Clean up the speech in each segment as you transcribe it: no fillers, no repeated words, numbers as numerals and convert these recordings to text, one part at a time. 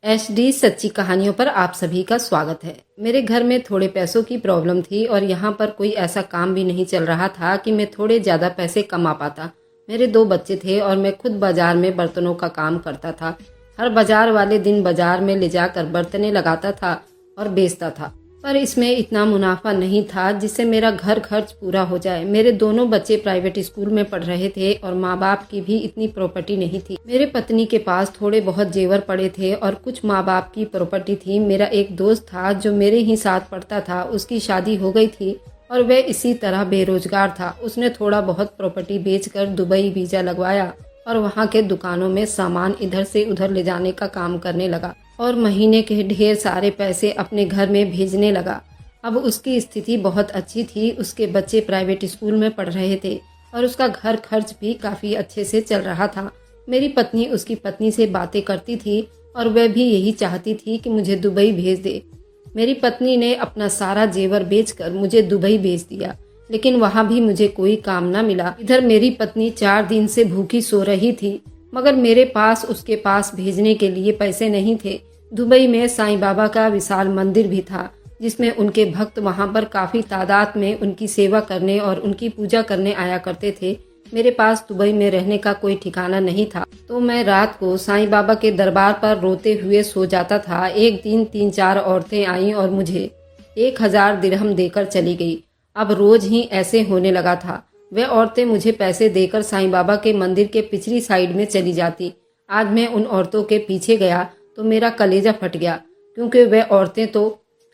HD सच्ची कहानियों पर आप सभी का स्वागत है। मेरे घर में थोड़े पैसों की प्रॉब्लम थी और यहाँ पर कोई ऐसा काम भी नहीं चल रहा था कि मैं थोड़े ज़्यादा पैसे कमा पाता। मेरे 2 बच्चे थे और मैं खुद बाजार में बर्तनों का काम करता था। हर बाजार वाले दिन बाजार में ले जाकर बर्तनें लगाता था और बेचता था, पर इसमें इतना मुनाफा नहीं था जिससे मेरा घर खर्च पूरा हो जाए। मेरे दोनों बच्चे प्राइवेट स्कूल में पढ़ रहे थे और माँ बाप की भी इतनी प्रॉपर्टी नहीं थी। मेरे पत्नी के पास थोड़े बहुत जेवर पड़े थे और कुछ माँ बाप की प्रॉपर्टी थी। मेरा एक दोस्त था जो मेरे ही साथ पढ़ता था, उसकी शादी हो गई थी और वह इसी तरह बेरोजगार था। उसने थोड़ा बहुत प्रॉपर्टी बेचकर दुबई वीजा लगवाया और वहाँ के दुकानों में सामान इधर से उधर ले जाने का काम करने लगा और महीने के ढेर सारे पैसे अपने घर में भेजने लगा। अब उसकी स्थिति बहुत अच्छी थी, उसके बच्चे प्राइवेट स्कूल में पढ़ रहे थे और उसका घर खर्च भी काफ़ी अच्छे से चल रहा था। मेरी पत्नी उसकी पत्नी से बातें करती थी और वह भी यही चाहती थी कि मुझे दुबई भेज दे। मेरी पत्नी ने अपना सारा जेवर बेचकर मुझे दुबई भेज दिया, लेकिन वहाँ भी मुझे कोई काम न मिला। इधर मेरी पत्नी 4 दिन से भूखी सो रही थी, मगर मेरे पास उसके पास भेजने के लिए पैसे नहीं थे। दुबई में साईं बाबा का विशाल मंदिर भी था, जिसमें उनके भक्त वहां पर काफी तादाद में उनकी सेवा करने और उनकी पूजा करने आया करते थे। मेरे पास दुबई में रहने का कोई ठिकाना नहीं था, तो मैं रात को साईं बाबा के दरबार पर रोते हुए सो जाता था। एक दिन 3-4 औरतें आईं और मुझे 1000 दिरहम देकर चली गई। अब रोज ही ऐसे होने लगा था। वे औरतें मुझे पैसे देकर साईं बाबा के मंदिर के पिछली साइड में चली जाती। आज मैं उन औरतों के पीछे गया तो मेरा कलेजा फट गया, क्योंकि वे औरतें तो।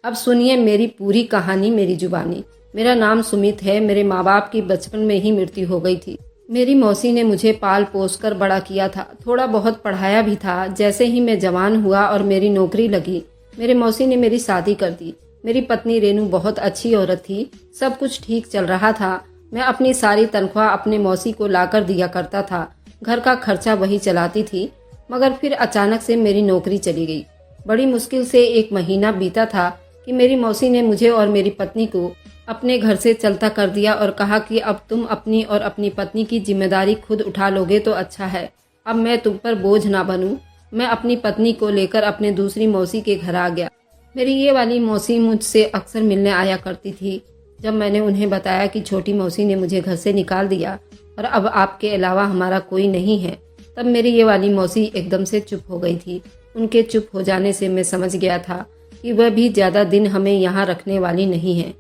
अब सुनिए मेरी पूरी कहानी मेरी जुबानी। मेरा नाम सुमित है। मेरे माँ बाप की बचपन में ही मृत्यु हो गई थी। मेरी मौसी ने मुझे पाल पोस कर बड़ा किया था, थोड़ा बहुत पढ़ाया भी था। जैसे ही मैं जवान हुआ और मेरी नौकरी लगी, मेरे मौसी ने मेरी शादी कर दी। मेरी पत्नी रेनू बहुत अच्छी औरत थी, सब कुछ ठीक चल रहा था। मैं अपनी सारी तनख्वाह अपने मौसी को लाकर दिया करता था, घर का खर्चा वही चलाती थी। मगर फिर अचानक से मेरी नौकरी चली गई। बड़ी मुश्किल से 1 महीना बीता था कि मेरी मौसी ने मुझे और मेरी पत्नी को अपने घर से चलता कर दिया और कहा कि अब तुम अपनी और अपनी पत्नी की जिम्मेदारी खुद उठा लोगे तो अच्छा है। अब मैं तुम पर बोझ ना बनूं। मैं अपनी पत्नी को लेकर अपने दूसरी मौसी के घर आ गया। मेरी ये वाली मौसी मुझसे अक्सर मिलने आया करती थी। जब मैंने उन्हें बताया कि छोटी मौसी ने मुझे घर से निकाल दिया और अब आपके अलावा हमारा कोई नहीं है, तब मेरी ये वाली मौसी एकदम से चुप हो गई थी। उनके चुप हो जाने से मैं समझ गया था कि वह भी ज्यादा दिन हमें यहाँ रखने वाली नहीं है।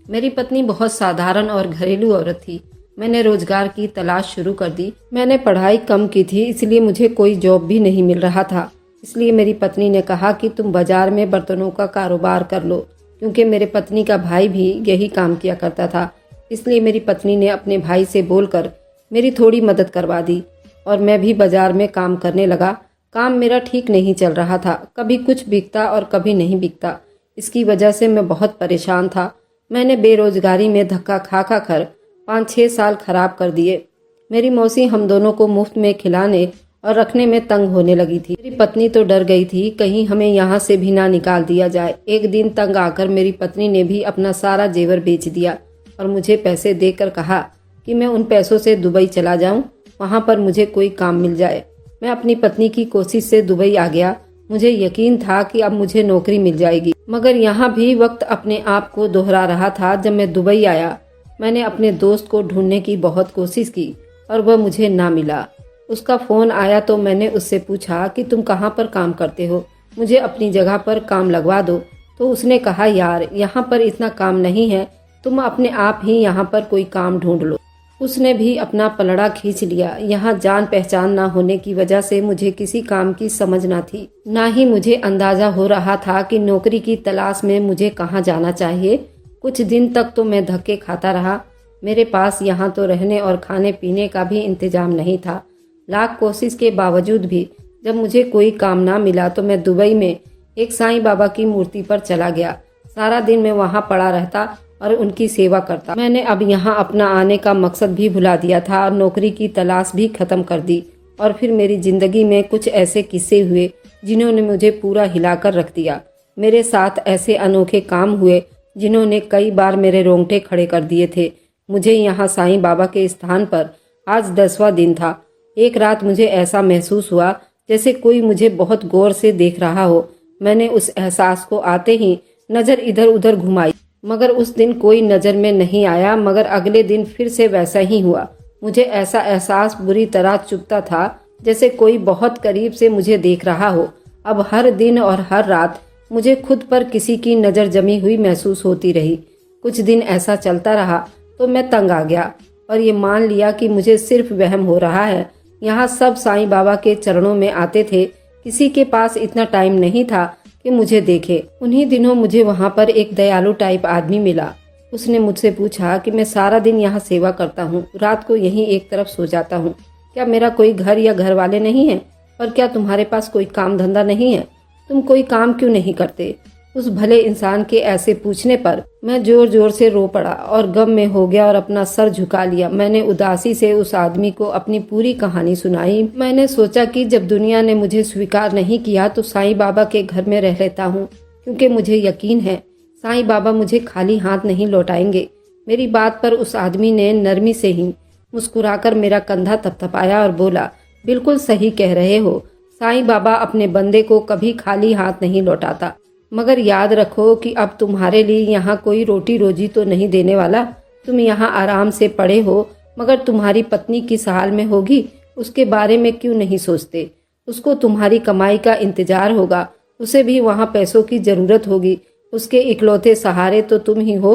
मेरी पत्नी बहुत साधारण और घरेलू औरत थी। मैंने रोजगार की तलाश शुरू कर दी। मैंने पढ़ाई कम की थी, इसलिए मुझे कोई जॉब भी नहीं मिल रहा था। इसलिए मेरी पत्नी ने कहा कि तुम बाजार में बर्तनों का कारोबार कर लो, क्योंकि मेरे पत्नी का भाई भी यही काम किया करता था। इसलिए मेरी पत्नी ने अपने भाई से बोलकर मेरी थोड़ी मदद करवा दी और मैं भी बाजार में काम करने लगा। काम मेरा ठीक नहीं चल रहा था, कभी कुछ बिकता और कभी नहीं बिकता। इसकी वजह से मैं बहुत परेशान था। मैंने बेरोजगारी में धक्का खा खा कर 5-6 साल खराब कर दिए। मेरी मौसी हम दोनों को मुफ्त में खिलाने और रखने में तंग होने लगी थी। मेरी पत्नी तो डर गई थी कहीं हमें यहाँ से भी ना निकाल दिया जाए। एक दिन तंग आकर मेरी पत्नी ने भी अपना सारा जेवर बेच दिया और मुझे पैसे देकर कहा कि मैं उन पैसों से दुबई चला जाऊं, वहां पर मुझे कोई काम मिल जाए। मैं अपनी पत्नी की कोशिश से दुबई आ गया। मुझे यकीन था कि अब मुझे नौकरी मिल जाएगी, मगर यहाँ भी वक्त अपने आप को दोहरा रहा था। जब मैं दुबई आया, मैंने अपने दोस्त को ढूंढने की बहुत कोशिश की और वह मुझे ना मिला। उसका फोन आया तो मैंने उससे पूछा कि तुम कहाँ पर काम करते हो, मुझे अपनी जगह पर काम लगवा दो। तो उसने कहा, यार यहाँ पर इतना काम नहीं है, तुम अपने आप ही यहाँ पर कोई काम ढूंढ लो। उसने भी अपना पलड़ा खींच लिया। यहाँ जान पहचान ना होने की वजह से मुझे किसी काम की समझ ना थी, ना ही मुझे अंदाजा हो रहा था कि नौकरी की तलाश में मुझे कहाँ जाना चाहिए। कुछ दिन तक तो मैं धक्के खाता रहा। मेरे पास यहाँ तो रहने और खाने पीने का भी इंतजाम नहीं था। लाख कोशिश के बावजूद भी जब मुझे कोई काम ना मिला तो मैं दुबई में एक साईं बाबा की मूर्ति पर चला गया। सारा दिन मैं वहाँ पड़ा रहता और उनकी सेवा करता। मैंने अब यहाँ अपना आने का मकसद भी भुला दिया था और नौकरी की तलाश भी खत्म कर दी। और फिर मेरी जिंदगी में कुछ ऐसे किस्से हुए जिन्होंने मुझे पूरा हिलाकर रख दिया। मेरे साथ ऐसे अनोखे काम हुए जिन्होंने कई बार मेरे रोंगटे खड़े कर दिए थे। मुझे यहाँ साईं बाबा के स्थान पर आज 10वां दिन था। एक रात मुझे ऐसा महसूस हुआ जैसे कोई मुझे बहुत गौर से देख रहा हो। मैंने उस एहसास को आते ही नजर इधर उधर घुमाई, मगर उस दिन कोई नजर में नहीं आया। मगर अगले दिन फिर से वैसा ही हुआ। मुझे ऐसा एहसास बुरी तरह चुभता था, जैसे कोई बहुत करीब से मुझे देख रहा हो। अब हर दिन और हर रात मुझे खुद पर किसी की नज़र जमी हुई महसूस होती रही। कुछ दिन ऐसा चलता रहा तो मैं तंग आ गया और ये मान लिया कि मुझे सिर्फ वहम हो रहा है। यहाँ सब साईं बाबा के चरणों में आते थे, किसी के पास इतना टाइम नहीं था कि मुझे देखे। उन्हीं दिनों मुझे वहाँ पर एक दयालु टाइप आदमी मिला। उसने मुझसे पूछा कि मैं सारा दिन यहाँ सेवा करता हूँ, रात को यहीं एक तरफ सो जाता हूँ, क्या मेरा कोई घर या घर वाले नहीं है? और क्या तुम्हारे पास कोई काम धंधा नहीं है? तुम कोई काम क्यों नहीं करते? उस भले इंसान के ऐसे पूछने पर मैं जोर जोर से रो पड़ा और गम में हो गया और अपना सर झुका लिया। मैंने उदासी से उस आदमी को अपनी पूरी कहानी सुनाई। मैंने सोचा कि जब दुनिया ने मुझे स्वीकार नहीं किया तो साईं बाबा के घर में रह लेता हूँ, क्योंकि मुझे यकीन है साईं बाबा मुझे खाली हाथ नहीं लौटाएंगे। मेरी बात पर उस आदमी ने नरमी से ही मुस्कुराकर मेरा कंधा थपथपाया और बोला, बिल्कुल सही कह रहे हो, साईं बाबा अपने बंदे को कभी खाली हाथ नहीं लौटाता। मगर याद रखो कि अब तुम्हारे लिए यहाँ कोई रोटी रोजी तो नहीं देने वाला। तुम यहाँ आराम से पड़े हो, मगर तुम्हारी पत्नी किस हाल में होगी उसके बारे में क्यों नहीं सोचते? उसको तुम्हारी कमाई का इंतजार होगा, उसे भी वहाँ पैसों की जरूरत होगी। उसके इकलौते सहारे तो तुम ही हो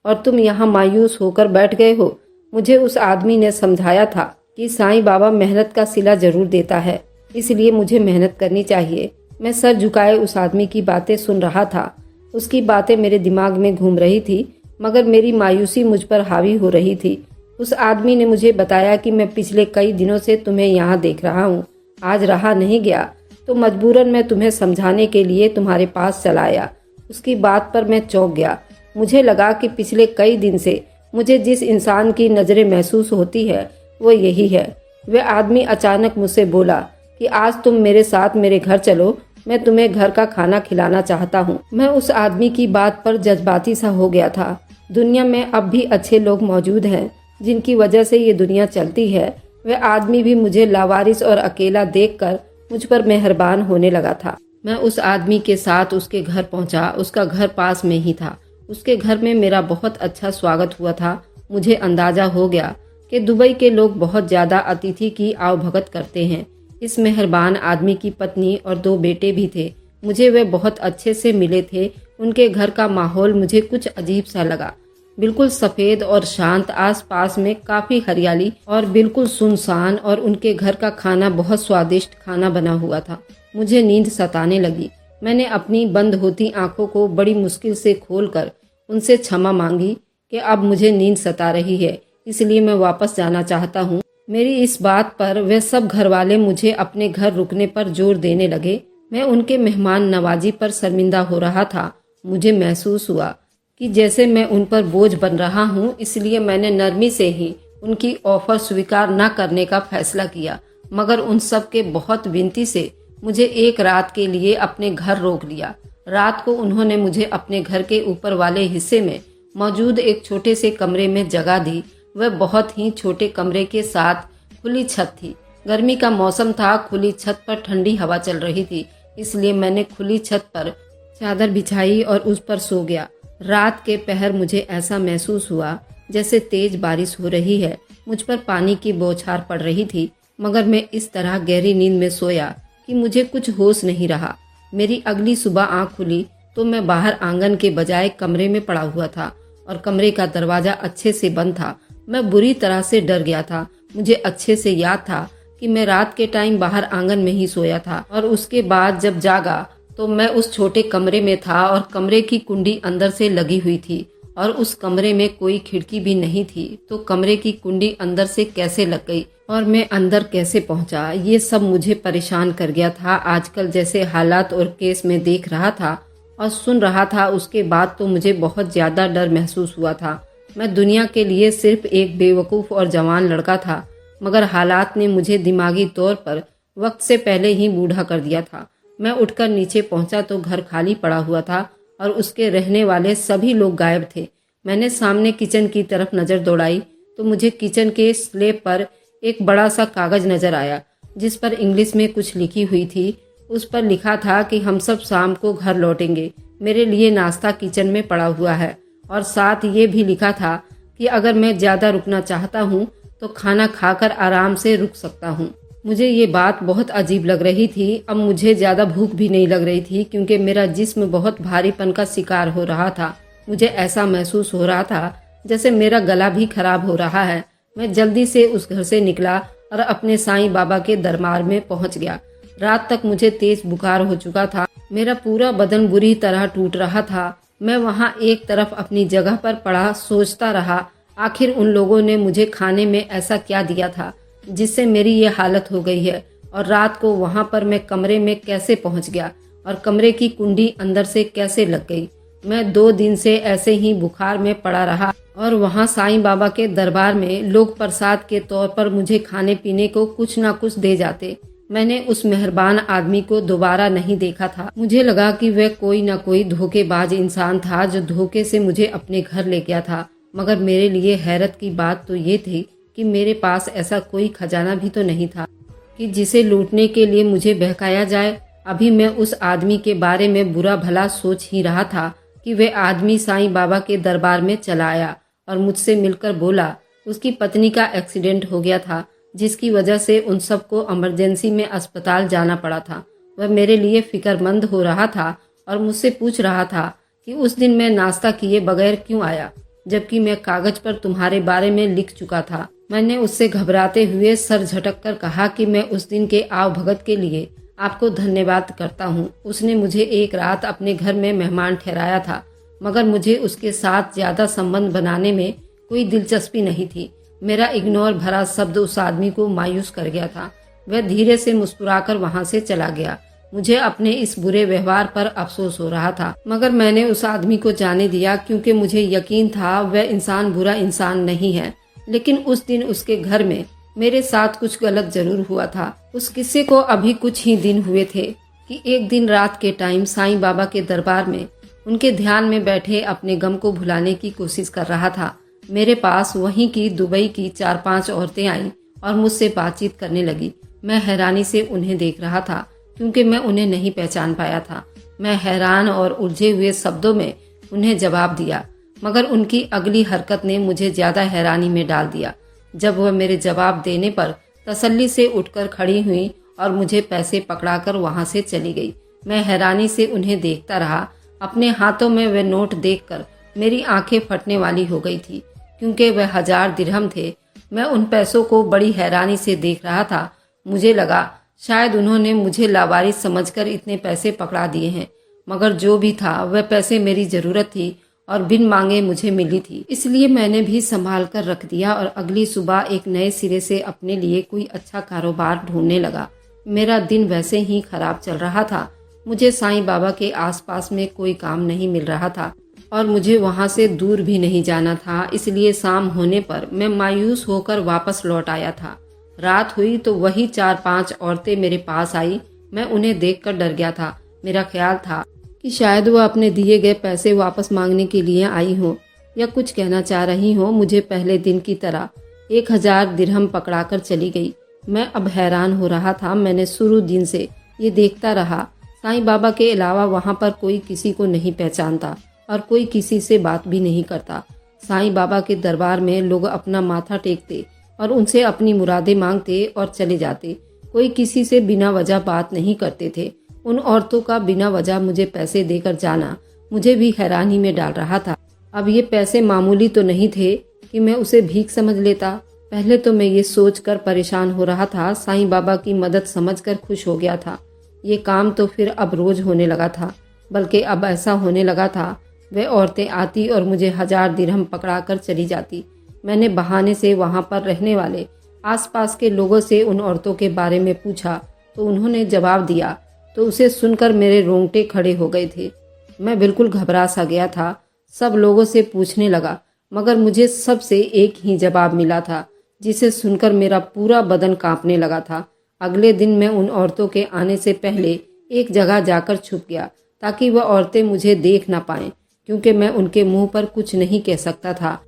और तुम यहाँ मायूस होकर बैठ गए हो। मुझे उस आदमी ने समझाया था कि साईं बाबा मेहनत का सिला जरूर देता है, इसलिए मुझे मेहनत करनी चाहिए। मैं सर झुकाए उस आदमी की बातें सुन रहा था। उसकी बातें मेरे दिमाग में घूम रही थी, मगर मेरी मायूसी मुझ पर हावी हो रही थी। उस आदमी ने मुझे बताया कि मैं पिछले कई दिनों से तुम्हें यहाँ देख रहा हूँ। आज रहा नहीं गया तो मजबूरन मैं तुम्हें समझाने के लिए तुम्हारे पास चला आया। उसकी बात पर मैं चौंक गया। मुझे लगा कि पिछले कई दिन से मुझे जिस इंसान की नज़रें महसूस होती है वो यही है। वह आदमी अचानक मुझसे बोला कि आज तुम मेरे साथ मेरे घर चलो, मैं तुम्हें घर का खाना खिलाना चाहता हूँ। मैं उस आदमी की बात पर जज्बाती सा हो गया था। दुनिया में अब भी अच्छे लोग मौजूद हैं जिनकी वजह से ये दुनिया चलती है। वह आदमी भी मुझे लावारिस और अकेला देखकर मुझ पर मेहरबान होने लगा था। मैं उस आदमी के साथ उसके घर पहुंचा। उसका घर पास में ही था। उसके घर में मेरा बहुत अच्छा स्वागत हुआ था। मुझे अंदाजा हो गया कि दुबई के लोग बहुत ज्यादा अतिथि की आवभगत करते हैं। इस मेहरबान आदमी की पत्नी और 2 बेटे भी थे। मुझे वे बहुत अच्छे से मिले थे। उनके घर का माहौल मुझे कुछ अजीब सा लगा, बिल्कुल सफेद और शांत, आसपास में काफी हरियाली और बिल्कुल सुनसान। और उनके घर का खाना बहुत स्वादिष्ट खाना बना हुआ था। मुझे नींद सताने लगी। मैंने अपनी बंद होती आंखों को बड़ी मुश्किल से खोलकर उनसे क्षमा मांगी कि अब मुझे नींद सता रही है, इसलिए मैं वापस जाना चाहता हूँ। मेरी इस बात पर वे सब घरवाले मुझे अपने घर रुकने पर जोर देने लगे। मैं उनके मेहमान नवाजी पर शर्मिंदा हो रहा था। मुझे महसूस हुआ कि जैसे मैं उन पर बोझ बन रहा हूँ, इसलिए मैंने नरमी से ही उनकी ऑफर स्वीकार न करने का फैसला किया। मगर उन सब के बहुत विनती से मुझे एक रात के लिए अपने घर रोक लिया। रात को उन्होंने मुझे अपने घर के ऊपर वाले हिस्से में मौजूद एक छोटे से कमरे में जगह दी। वह बहुत ही छोटे कमरे के साथ खुली छत थी। गर्मी का मौसम था। खुली छत पर ठंडी हवा चल रही थी, इसलिए मैंने खुली छत पर चादर बिछाई और उस पर सो गया। रात के पहर मुझे ऐसा महसूस हुआ जैसे तेज बारिश हो रही है। मुझ पर पानी की बौछार पड़ रही थी, मगर मैं इस तरह गहरी नींद में सोया कि मुझे कुछ होश नहीं रहा। मेरी अगली सुबह आंख खुली तो मैं बाहर आंगन के बजाय कमरे में पड़ा हुआ था और कमरे का दरवाजा अच्छे से बंद था। मैं बुरी तरह से डर गया था। मुझे अच्छे से याद था कि मैं रात के टाइम बाहर आंगन में ही सोया था और उसके बाद जब जागा तो मैं उस छोटे कमरे में था और कमरे की कुंडी अंदर से लगी हुई थी और उस कमरे में कोई खिड़की भी नहीं थी। तो कमरे की कुंडी अंदर से कैसे लग गई और मैं अंदर कैसे पहुंचा, ये सब मुझे परेशान कर गया था। आजकल जैसे हालात और केस में देख रहा था और सुन रहा था, उसके बाद तो मुझे बहुत ज्यादा डर महसूस हुआ था। मैं दुनिया के लिए सिर्फ एक बेवकूफ़ और जवान लड़का था, मगर हालात ने मुझे दिमागी तौर पर वक्त से पहले ही बूढ़ा कर दिया था। मैं उठकर नीचे पहुंचा तो घर खाली पड़ा हुआ था और उसके रहने वाले सभी लोग गायब थे। मैंने सामने किचन की तरफ नज़र दौड़ाई तो मुझे किचन के स्लैब पर एक बड़ा सा कागज नजर आया। जिस पर इंग्लिश में कुछ लिखी हुई थी। उस पर लिखा था कि हम सब शाम को घर लौटेंगे, मेरे लिए नाश्ता किचन में पड़ा हुआ है। और साथ ये भी लिखा था कि अगर मैं ज़्यादा रुकना चाहता हूँ तो खाना खाकर आराम से रुक सकता हूँ। मुझे ये बात बहुत अजीब लग रही थी। अब मुझे ज़्यादा भूख भी नहीं लग रही थी क्योंकि मेरा जिस्म बहुत भारीपन का शिकार हो रहा था। मुझे ऐसा महसूस हो रहा था जैसे मेरा गला भी खराब हो रहा है। मैं जल्दी से उस घर से निकला और अपने साईं बाबा के दरबार में पहुंच गया। रात तक मुझे तेज बुखार हो चुका था, मेरा पूरा बदन बुरी तरह टूट रहा था। मैं वहां एक तरफ अपनी जगह पर पड़ा सोचता रहा, आखिर उन लोगों ने मुझे खाने में ऐसा क्या दिया था जिससे मेरी ये हालत हो गई है। और रात को वहां पर मैं कमरे में कैसे पहुंच गया और कमरे की कुंडी अंदर से कैसे लग गई। मैं 2 दिन से ऐसे ही बुखार में पड़ा रहा और वहां साईं बाबा के दरबार में लोग प्रसाद के तौर पर मुझे खाने पीने को कुछ ना कुछ दे जाते। मैंने उस मेहरबान आदमी को दोबारा नहीं देखा था। मुझे लगा कि वह कोई ना कोई धोखेबाज इंसान था जो धोखे से मुझे अपने घर ले गया था। मगर मेरे लिए हैरत की बात तो ये थी कि मेरे पास ऐसा कोई खजाना भी तो नहीं था कि जिसे लूटने के लिए मुझे बहकाया जाए। अभी मैं उस आदमी के बारे में बुरा भला सोच ही रहा था कि वह आदमी साईं बाबा के दरबार में चला आया और मुझसे मिलकर बोला उसकी पत्नी का एक्सीडेंट हो गया था, जिसकी वजह से उन सबको इमरजेंसी में अस्पताल जाना पड़ा था। वह मेरे लिए फिक्रमंद हो रहा था और मुझसे पूछ रहा था कि उस दिन मैं नाश्ता किए बगैर क्यों आया, जबकि मैं कागज पर तुम्हारे बारे में लिख चुका था। मैंने उससे घबराते हुए सर झटक कर कहा कि मैं उस दिन के आवभगत के लिए आपको धन्यवाद करता हूँ। उसने मुझे एक रात अपने घर में मेहमान ठहराया था, मगर मुझे उसके साथ ज्यादा संबंध बनाने में कोई दिलचस्पी नहीं थी। मेरा इग्नोर भरा शब्द उस आदमी को मायूस कर गया था। वह धीरे से मुस्कुराकर वहां से चला गया। मुझे अपने इस बुरे व्यवहार पर अफसोस हो रहा था, मगर मैंने उस आदमी को जाने दिया क्योंकि मुझे यकीन था वह इंसान बुरा इंसान नहीं है। लेकिन उस दिन उसके घर में मेरे साथ कुछ गलत जरूर हुआ था। उस किस्से को अभी कुछ ही दिन हुए थे कि एक दिन रात के टाइम साईं बाबा के दरबार में उनके ध्यान में बैठे अपने गम को भुलाने की कोशिश कर रहा था। मेरे पास वहीं की दुबई की 4-5 औरतें आईं और मुझसे बातचीत करने लगी। मैं हैरानी से उन्हें देख रहा था क्योंकि मैं उन्हें नहीं पहचान पाया था। मैं हैरान और उलझे हुए शब्दों में उन्हें जवाब दिया, मगर उनकी अगली हरकत ने मुझे ज्यादा हैरानी में डाल दिया। जब वह मेरे जवाब देने पर तसल्ली से उठकर खड़ी हुई और मुझे पैसे पकड़ाकर वहां से चली गई। मैं हैरानी से उन्हें देखता रहा। अपने हाथों में वे नोट देखकर मेरी आंखें फटने वाली हो गई थी क्योंकि वह 1000 दिरहम थे। मैं उन पैसों को बड़ी हैरानी से देख रहा था। मुझे लगा शायद उन्होंने मुझे लावारिस समझकर इतने पैसे पकड़ा दिए हैं, मगर जो भी था वह पैसे मेरी जरूरत थी और बिन मांगे मुझे मिली थी, इसलिए मैंने भी संभाल कर रख दिया और अगली सुबह एक नए सिरे से अपने लिए कोई अच्छा कारोबार ढूंढने लगा। मेरा दिन वैसे ही खराब चल रहा था। मुझे साईं बाबा के आसपास में कोई काम नहीं मिल रहा था और मुझे वहां से दूर भी नहीं जाना था, इसलिए शाम होने पर मैं मायूस होकर वापस लौट आया था। रात हुई तो वही 4-5 औरतें मेरे पास आई। मैं उन्हें देखकर डर गया था। मेरा ख्याल था कि शायद वह अपने दिए गए पैसे वापस मांगने के लिए आई हो या कुछ कहना चाह रही हो। मुझे पहले दिन की तरह 1000 दिरहम पकड़ाकर चली गई। मैं अब हैरान हो रहा था। मैंने शुरू दिन से ये देखता रहा, साईं बाबा के अलावा वहां पर कोई किसी को नहीं पहचानता और कोई किसी से बात भी नहीं करता। साईं बाबा के दरबार में लोग अपना माथा टेकते और उनसे अपनी मुरादें मांगते और चले जाते। कोई किसी से बिना वजह बात नहीं करते थे। उन औरतों का बिना वजह मुझे पैसे देकर जाना मुझे भी हैरानी में डाल रहा था। अब ये पैसे मामूली तो नहीं थे कि मैं उसे भीख समझ लेता। पहले तो मैं ये सोचकर परेशान हो रहा था, साईं बाबा की मदद समझकर खुश हो गया था। ये काम तो फिर अब रोज होने लगा था, बल्कि अब ऐसा होने लगा था वे औरतें आती और मुझे 1000 दिरहम पकड़ाकर चली जाती। मैंने बहाने से वहां पर रहने वाले आसपास के लोगों से उन औरतों के बारे में पूछा तो उन्होंने जवाब दिया, तो उसे सुनकर मेरे रोंगटे खड़े हो गए थे। मैं बिल्कुल घबरा सा गया था। सब लोगों से पूछने लगा, मगर मुझे सबसे एक ही जवाब मिला था, जिसे सुनकर मेरा पूरा बदन कांपने लगा था। अगले दिन मैं उन औरतों के आने से पहले एक जगह जाकर छुप गया ताकि वह औरतें मुझे देख ना पाएं, क्योंकि मैं उनके मुंह पर कुछ नहीं कह सकता था।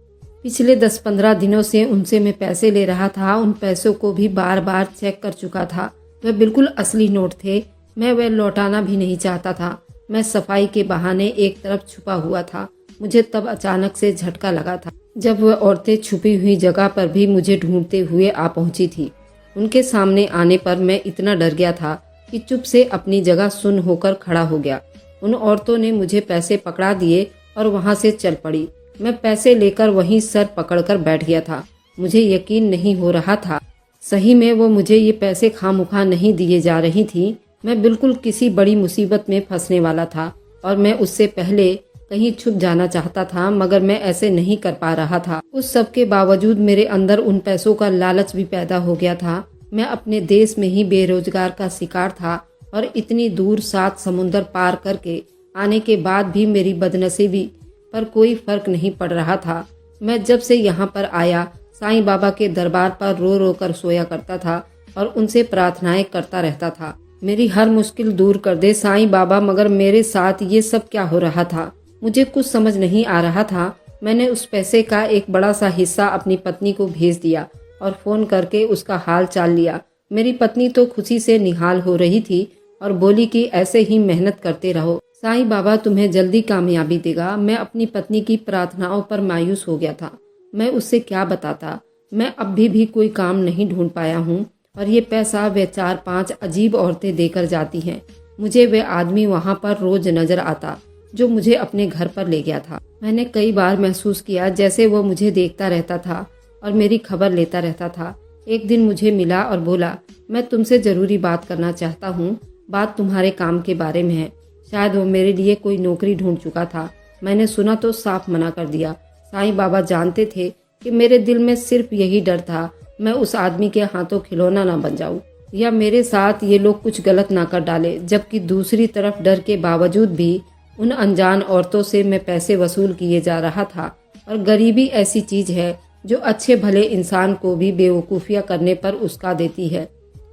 पिछले 10-15 दिनों से उनसे मैं पैसे ले रहा था। उन पैसों को भी बार बार चेक कर चुका था। वह बिल्कुल असली नोट थे। मैं वह लौटाना भी नहीं चाहता था। मैं सफाई के बहाने एक तरफ छुपा हुआ था। मुझे तब अचानक से झटका लगा था जब वह औरतें छुपी हुई जगह पर भी मुझे ढूंढते हुए आ पहुंची थी। उनके सामने आने पर मैं इतना डर गया था कि चुप से अपनी जगह सुन्न होकर खड़ा हो गया। उन औरतों ने मुझे पैसे पकड़ा दिए और वहां से चल पड़ी। मैं पैसे लेकर वहीं सर पकड़कर बैठ गया था। मुझे यकीन नहीं हो रहा था सही में वो मुझे ये पैसे खामखा नहीं दिए जा रही थी। मैं बिल्कुल किसी बड़ी मुसीबत में फंसने वाला था और मैं उससे पहले कहीं छुप जाना चाहता था, मगर मैं ऐसे नहीं कर पा रहा था। उस सब के बावजूद मेरे अंदर उन पैसों का लालच भी पैदा हो गया था। मैं अपने देश में ही बेरोजगार का शिकार था और इतनी दूर 7 समुंदर पार करके आने के बाद भी मेरी बदनसीबी पर कोई फर्क नहीं पड़ रहा था। मैं जब से यहाँ पर आया साईं बाबा के दरबार पर रो रो कर सोया करता था और उनसे प्रार्थनाएं करता रहता था, मेरी हर मुश्किल दूर कर दे साईं बाबा। मगर मेरे साथ ये सब क्या हो रहा था, मुझे कुछ समझ नहीं आ रहा था। मैंने उस पैसे का एक बड़ा सा हिस्सा अपनी पत्नी को भेज दिया और फोन करके उसका हाल चाल लिया। मेरी पत्नी तो खुशी से निहाल हो रही थी और बोली कि ऐसे ही मेहनत करते रहो, साईं बाबा तुम्हें जल्दी कामयाबी देगा। मैं अपनी पत्नी की प्रार्थनाओं पर मायूस हो गया था। मैं उससे क्या बताता। मैं अब भी कोई काम नहीं ढूंढ पाया हूँ और ये पैसा वे 4-5 अजीब औरतें देकर जाती हैं। मुझे वे आदमी वहाँ पर रोज नजर आता जो मुझे अपने घर पर ले गया था। मैंने कई बार महसूस किया जैसे वो मुझे देखता रहता था और मेरी खबर लेता रहता था। एक दिन मुझे मिला और बोला, मैं तुमसे जरूरी बात करना चाहता हूँ। बात तुम्हारे काम के बारे में है। शायद वो मेरे लिए कोई नौकरी ढूंढ चुका था। मैंने सुना तो साफ मना कर दिया। साईं बाबा जानते थे कि मेरे दिल में सिर्फ यही डर था, मैं उस आदमी के हाथों खिलौना ना बन जाऊं या मेरे साथ ये लोग कुछ गलत ना कर डाले। जबकि दूसरी तरफ डर के बावजूद भी उन अनजान औरतों से मैं पैसे वसूल किए जा रहा था। और गरीबी ऐसी चीज है जो अच्छे भले इंसान को भी बेवकूफिया करने पर उस्का देती है।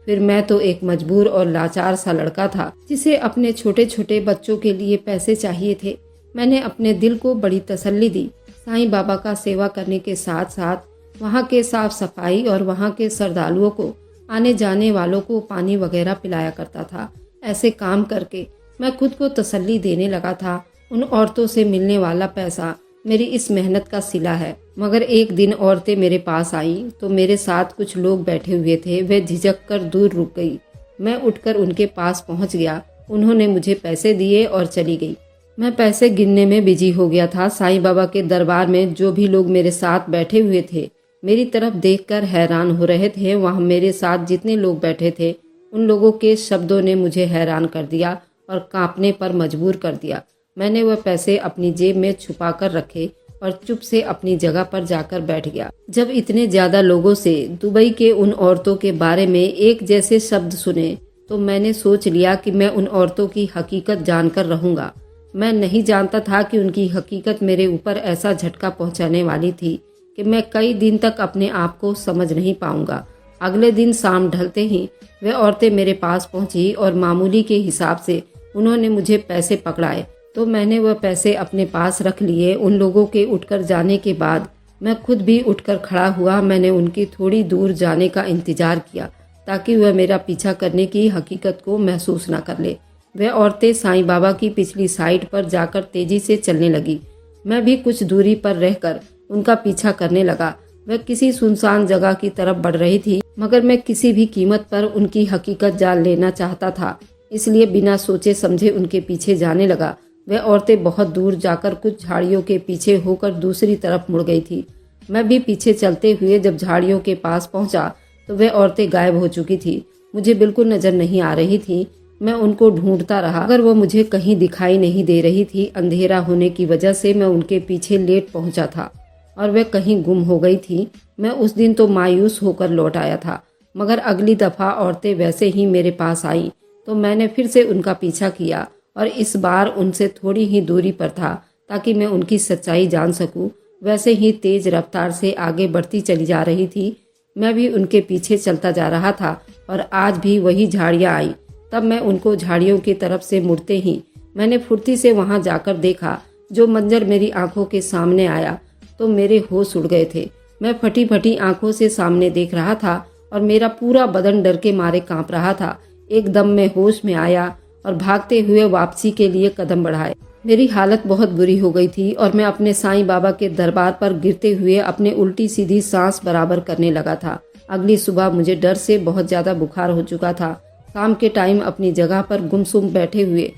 फिर मैं तो एक मजबूर और लाचार सा लड़का था जिसे अपने छोटे छोटे बच्चों के लिए पैसे चाहिए थे। मैंने अपने दिल को बड़ी तसल्ली दी। साईं बाबा का सेवा करने के साथ साथ वहाँ के साफ सफाई और वहाँ के श्रद्धालुओं को, आने जाने वालों को पानी वगैरह पिलाया करता था। ऐसे काम करके मैं खुद को तसल्ली देने लगा था। उन औरतों से मिलने वाला पैसा मेरी इस मेहनत का सिला है। मगर एक दिन औरतें मेरे पास आईं तो मेरे साथ कुछ लोग बैठे हुए थे। वे झिझक कर दूर रुक गई। मैं उठकर उनके पास पहुंच गया। उन्होंने मुझे पैसे दिए और चली गई। मैं पैसे गिनने में बिजी हो गया था। साईं बाबा के दरबार में जो भी लोग मेरे साथ बैठे हुए थे मेरी तरफ देखकर हैरान हो रहे थे। वहाँ मेरे साथ जितने लोग बैठे थे उन लोगों के शब्दों ने मुझे हैरान कर दिया और कांपने पर मजबूर कर दिया। मैंने वह पैसे अपनी जेब में छुपा कर रखे और चुप से अपनी जगह पर जाकर बैठ गया। जब इतने ज्यादा लोगों से दुबई के उन औरतों के बारे में एक जैसे शब्द सुने तो मैंने सोच लिया कि मैं उन औरतों की हकीकत जानकर रहूंगा। मैं नहीं जानता था कि उनकी हकीकत मेरे ऊपर ऐसा झटका पहुंचाने वाली थी कि मैं कई दिन तक अपने आप को समझ नहीं पाऊंगा। अगले दिन शाम ढलते ही वे औरतें मेरे पास पहुंची और मामूली के हिसाब से उन्होंने मुझे पैसे पकड़ाए तो मैंने वह पैसे अपने पास रख लिए। उन लोगों के उठकर जाने के बाद मैं खुद भी उठकर खड़ा हुआ। मैंने उनकी थोड़ी दूर जाने का इंतजार किया ताकि वह मेरा पीछा करने की हकीकत को महसूस न कर ले। वह औरतें साईं बाबा की पिछली साइड पर जाकर तेजी से चलने लगी। मैं भी कुछ दूरी पर रहकर उनका पीछा करने लगा। वह किसी सुनसान जगह की तरफ बढ़ रही थी, मगर मैं किसी भी कीमत पर उनकी हकीकत जान लेना चाहता था, इसलिए बिना सोचे समझे उनके पीछे जाने लगा। वह औरतें बहुत दूर जाकर कुछ झाड़ियों के पीछे होकर दूसरी तरफ मुड़ गई थी। मैं भी पीछे चलते हुए जब झाड़ियों के पास पहुंचा तो वह औरतें गायब हो चुकी थी। मुझे बिल्कुल नजर नहीं आ रही थी। मैं उनको ढूंढता रहा मगर वो मुझे कहीं दिखाई नहीं दे रही थी। अंधेरा होने की वजह से मैं उनके पीछे लेट पहुंचा था और वह कहीं गुम हो गई थी। मैं उस दिन तो मायूस होकर लौट आया था, मगर अगली दफा औरतें वैसे ही मेरे पास आई तो मैंने फिर से उनका पीछा किया और इस बार उनसे थोड़ी ही दूरी पर था ताकि मैं उनकी सच्चाई जान सकूं। वैसे ही तेज रफ्तार से आगे बढ़ती चली जा रही थी। मैं भी उनके पीछे चलता जा रहा था और आज भी वही झाड़ियां आई। तब मैं उनको झाड़ियों की तरफ से मुड़ते ही मैंने फुर्ती से वहां जाकर देखा। जो मंजर मेरी आंखों के सामने आया तो मेरे होश उड़ गए थे। मैं फटी फटी आंखों से सामने देख रहा था और मेरा पूरा बदन डर के मारे कांप रहा था। एकदम मैं होश में आया और भागते हुए वापसी के लिए कदम बढ़ाए। मेरी हालत बहुत बुरी हो गई थी और मैं अपने साईं बाबा के दरबार पर गिरते हुए अपने उल्टी सीधी सांस बराबर करने लगा था। अगली सुबह मुझे डर से बहुत ज्यादा बुखार हो चुका था। शाम के टाइम अपनी जगह पर गुमसुम बैठे हुए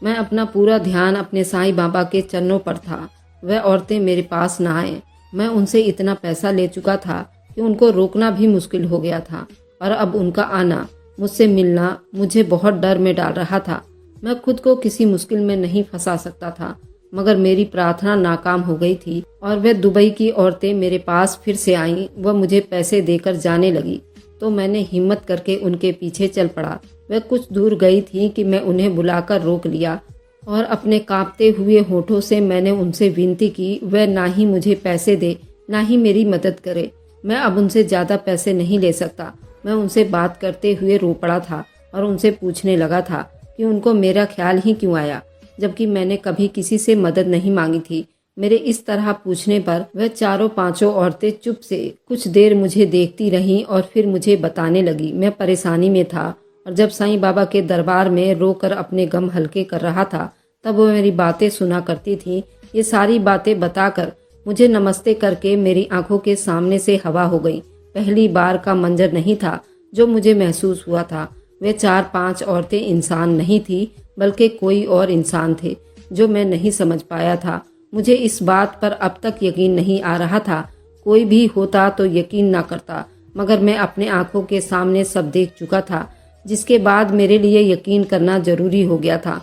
मैं अपना पूरा ध्यान अपने साईं बाबा के चरणों पर था। वह औरतें मेरे पास न आए। मैं उनसे इतना पैसा ले चुका था कि उनको रोकना भी मुश्किल हो गया था और अब उनका आना, मुझसे मिलना मुझे बहुत डर में डाल रहा था। मैं खुद को किसी मुश्किल में नहीं फंसा सकता था, मगर मेरी प्रार्थना नाकाम हो गई थी और वे दुबई की औरतें मेरे पास फिर से आईं। वह मुझे पैसे देकर जाने लगी तो मैंने हिम्मत करके उनके पीछे चल पड़ा। वह कुछ दूर गई थी कि मैं उन्हें बुलाकर रोक लिया और अपने कांपते हुए होठों से मैंने उनसे विनती की वह ना ही मुझे पैसे दे ना ही मेरी मदद करे। मैं अब उनसे ज्यादा पैसे नहीं ले सकता। मैं उनसे बात करते हुए रो पड़ा था और उनसे पूछने लगा था कि उनको मेरा ख्याल ही क्यों आया, जबकि मैंने कभी किसी से मदद नहीं मांगी थी। मेरे इस तरह पूछने पर वह चारों पांचों औरतें चुप से कुछ देर मुझे देखती रहीं और फिर मुझे बताने लगी। मैं परेशानी में था और जब साईं बाबा के दरबार में रोकर अपने गम हल्के कर रहा था तब वो मेरी बातें सुना करती थी। ये सारी बातें बताकर मुझे नमस्ते करके मेरी आंखों के सामने से हवा हो गई। पहली बार का मंजर नहीं था जो मुझे महसूस हुआ था। वे 4-5 औरतें इंसान नहीं थी बल्कि कोई और इंसान थे जो मैं नहीं समझ पाया था। मुझे इस बात पर अब तक यकीन नहीं आ रहा था। कोई भी होता तो यकीन ना करता, मगर मैं अपने आंखों के सामने सब देख चुका था, जिसके बाद मेरे लिए यकीन करना जरूरी हो गया था।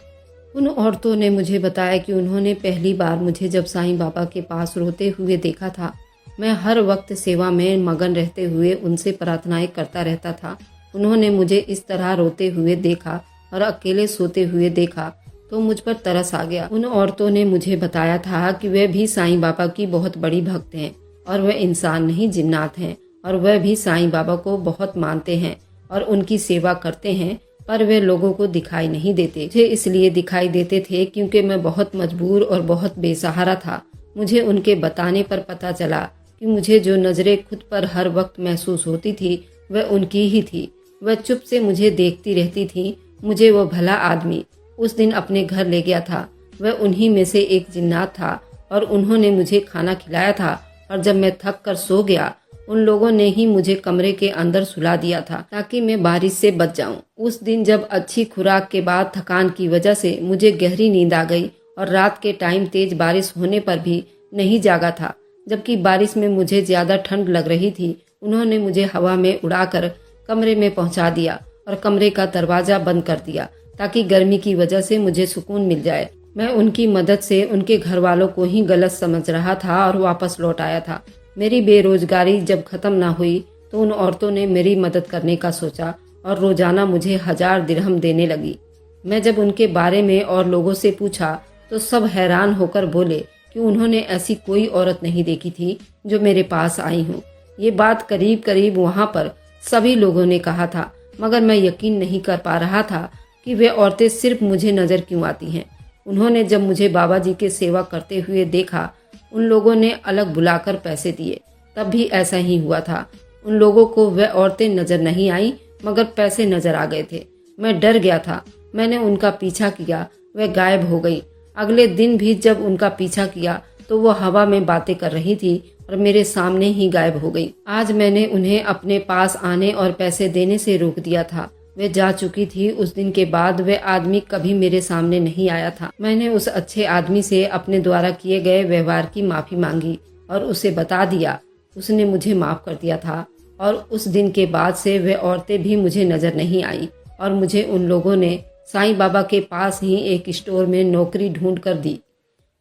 उन औरतों ने मुझे बताया कि उन्होंने पहली बार मुझे जब साईं बाबा के पास रोते हुए देखा था। मैं हर वक्त सेवा में मगन रहते हुए उनसे प्रार्थनाएं करता रहता था। उन्होंने मुझे इस तरह रोते हुए देखा और अकेले सोते हुए देखा तो मुझ पर तरस आ गया। उन औरतों ने मुझे बताया था कि वे भी साईं बाबा की बहुत बड़ी भक्त हैं और वह इंसान नहीं जिन्नात हैं और वह भी साईं बाबा को बहुत मानते हैं और उनकी सेवा करते हैं, पर वे लोगों को दिखाई नहीं देते। मुझे इसलिए दिखाई देते थे क्योंकि मैं बहुत मजबूर और बहुत बेसहारा था। मुझे उनके बताने पर पता चला कि मुझे जो नजरें खुद पर हर वक्त महसूस होती थी वह उनकी ही थी। वह चुप से मुझे देखती रहती थी। मुझे वो भला आदमी उस दिन अपने घर ले गया था। वह उन्हीं में से एक जिन्नात था और उन्होंने मुझे खाना खिलाया था और जब मैं थक कर सो गया उन लोगों ने ही मुझे कमरे के अंदर सुला दिया था ताकि मैं बारिश से बच जाऊं। उस दिन जब अच्छी खुराक के बाद थकान की वजह से मुझे गहरी नींद आ गई और रात के टाइम तेज बारिश होने पर भी नहीं जागा था, जबकि बारिश में मुझे ज्यादा ठंड लग रही थी। उन्होंने मुझे हवा में उड़ाकर कमरे में पहुंचा दिया और कमरे का दरवाजा बंद कर दिया ताकि गर्मी की वजह से मुझे सुकून मिल जाए। मैं उनकी मदद से उनके घर वालों को ही गलत समझ रहा था और वापस लौट आया था। मेरी बेरोजगारी जब खत्म ना हुई तो उन औरतों ने मेरी मदद करने का सोचा और रोजाना मुझे 1000 दिरहम देने लगी। मैं जब उनके बारे में और लोगों से पूछा तो सब हैरान होकर बोले कि उन्होंने ऐसी कोई औरत नहीं देखी थी जो मेरे पास आई हो। ये बात करीब करीब वहाँ पर सभी लोगों ने कहा था, मगर मैं यकीन नहीं कर पा रहा था कि वे औरतें सिर्फ मुझे नजर क्यों आती हैं। उन्होंने जब मुझे बाबा जी के सेवा करते हुए देखा, उन लोगों ने अलग बुलाकर पैसे दिए। तब भी ऐसा ही हुआ था। उन लोगों को वह औरतें नजर नहीं आई मगर पैसे नजर आ गए थे। मैं डर गया था। मैंने उनका पीछा किया, वह गायब हो गई। अगले दिन भी जब उनका पीछा किया तो वो हवा में बातें कर रही थी और मेरे सामने ही गायब हो गई। आज मैंने उन्हें अपने पास आने और पैसे देने से रोक दिया था। वे जा चुकी थी। उस दिन के बाद वह आदमी कभी मेरे सामने नहीं आया था। मैंने उस अच्छे आदमी से अपने द्वारा किए गए व्यवहार की माफी मांगी और उसे बता दिया। उसने मुझे माफ कर दिया था और उस दिन के बाद से वह औरतें भी मुझे नजर नहीं आई और मुझे उन लोगों ने साईं बाबा के पास ही एक स्टोर में नौकरी ढूंढ कर दी।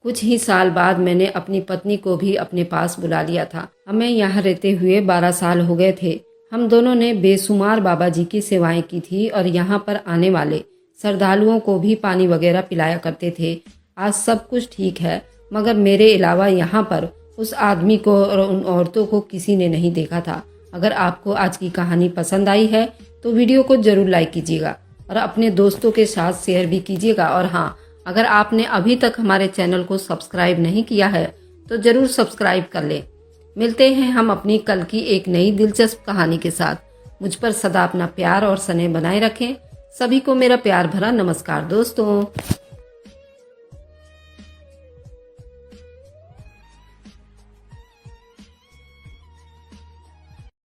कुछ ही साल बाद मैंने अपनी पत्नी को भी अपने पास बुला लिया था। हमें यहाँ रहते हुए 12 साल हो गए थे। हम दोनों ने बेशुमार बाबा जी की सेवाएं की थी और यहाँ पर आने वाले श्रद्धालुओं को भी पानी वगैरह पिलाया करते थे। आज सब कुछ ठीक है, मगर मेरे अलावा यहाँ पर उस आदमी को और उन औरतों को किसी ने नहीं देखा था। अगर आपको आज की कहानी पसंद आई है तो वीडियो को जरूर लाइक कीजिएगा और अपने दोस्तों के साथ शेयर भी कीजिएगा। और हाँ, अगर आपने अभी तक हमारे चैनल को सब्सक्राइब नहीं किया है तो ज़रूर सब्सक्राइब कर लें। मिलते हैं हम अपनी कल की एक नई दिलचस्प कहानी के साथ। मुझ पर सदा अपना प्यार और स्नेह बनाए रखें। सभी को मेरा प्यार भरा नमस्कार दोस्तों।